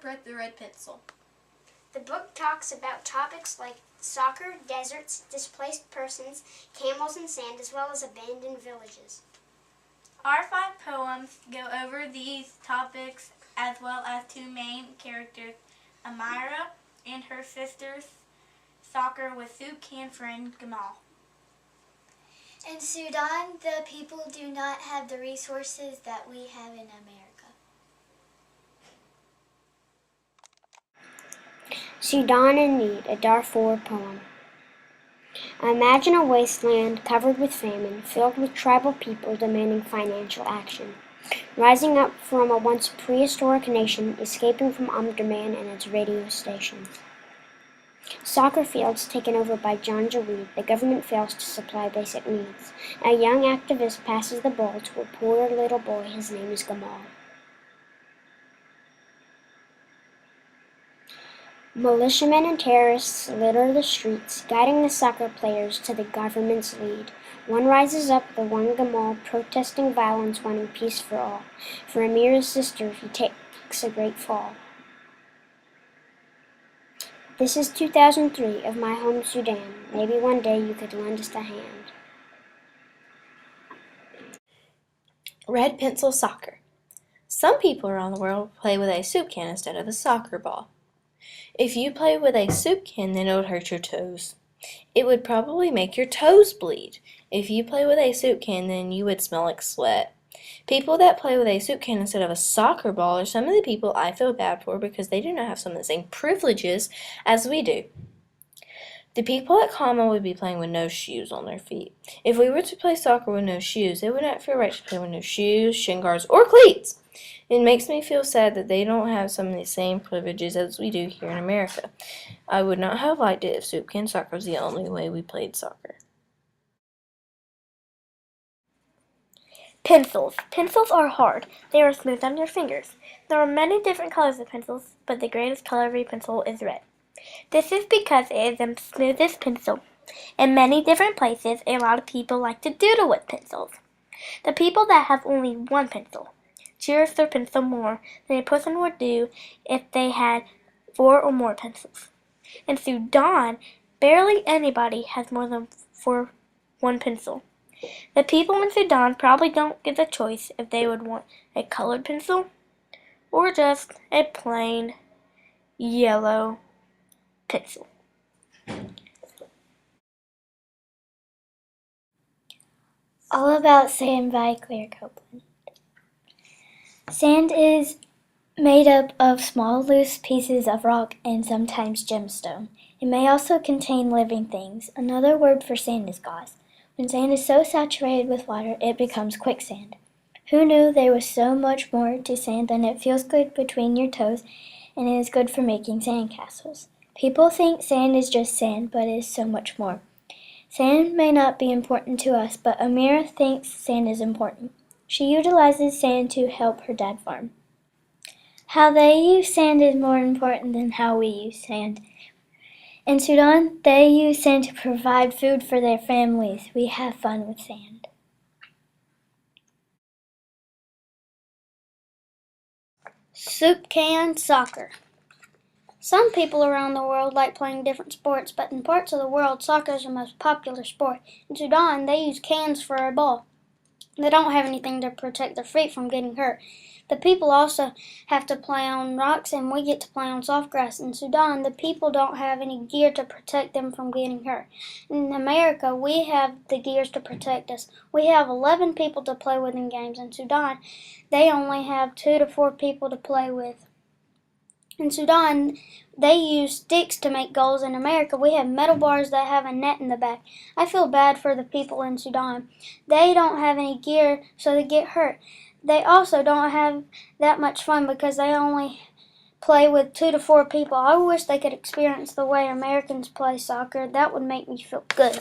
interpret the red pencil. The book talks about topics like soccer, deserts, displaced persons, camels and sand, as well as abandoned villages. Our 5 poems go over these topics as well as 2 main characters, Amira and her sister's soccer with soup can friend Gamal. In Sudan, the people do not have the resources that we have in America. Sudan in Need, a Darfur poem. Imagine a wasteland covered with famine, filled with tribal people demanding financial action. Rising up from a once prehistoric nation, escaping from Omdurman and its radio stations. Soccer fields taken over by Janjaweed, the government fails to supply basic needs. A young activist passes the ball to a poor little boy, his name is Gamal. Militiamen and terrorists litter the streets, guiding the soccer players to the government's lead. One rises up, the one Gamal, protesting violence, wanting peace for all. For Amira's sister, he takes a great fall. This is 2003 of my home Sudan. Maybe one day you could lend us a hand. Red pencil soccer. Some people around the world play with a soup can instead of a soccer ball. If you play with a soup can, then it would hurt your toes. It would probably make your toes bleed. If you play with a soup can, then you would smell like sweat. People that play with a soup can instead of a soccer ball are some of the people I feel bad for because they do not have some of the same privileges as we do. The people at Kama would be playing with no shoes on their feet. If we were to play soccer with no shoes, it would not feel right to play with no shoes, shin guards, or cleats. It makes me feel sad that they don't have some of the same privileges as we do here in America. I would not have liked it if soup can soccer was the only way we played soccer. Pencils. Pencils are hard. They are smooth on your fingers. There are many different colors of pencils, but the greatest color of a pencil is red. This is because it is the smoothest pencil. In many different places, a lot of people like to doodle with pencils. The people that have only one pencil cherish their pencil more than a person would do if they had 4 or more pencils. In Sudan, barely anybody has more than one pencil. The people in Sudan probably don't get the choice if they would want a colored pencil or just a plain yellow pencil. All About Sand by Claire Copeland. Sand is made up of small loose pieces of rock and sometimes gemstone. It may also contain living things. Another word for sand is gauze. When sand is so saturated with water, it becomes quicksand. Who knew there was so much more to sand than it feels good between your toes and it is good for making sandcastles? People think sand is just sand, but it is so much more. Sand may not be important to us, but Amira thinks sand is important. She utilizes sand to help her dad farm. How they use sand is more important than how we use sand. In Sudan, they use sand to provide food for their families. We have fun with sand. Soup can soccer. Some people around the world like playing different sports, but in parts of the world, soccer is the most popular sport. In Sudan, they use cans for a ball. They don't have anything to protect their feet from getting hurt. The people also have to play on rocks, and we get to play on soft grass. In Sudan, the people don't have any gear to protect them from getting hurt. In America, we have the gears to protect us. We have 11 people to play with in games. In Sudan, they only have 2 to 4 people to play with. In Sudan, they use sticks to make goals. In America, we have metal bars that have a net in the back. I feel bad for the people in Sudan. They don't have any gear, so they get hurt. They also don't have that much fun because they only play with 2 to 4 people. I wish they could experience the way Americans play soccer. That would make me feel good.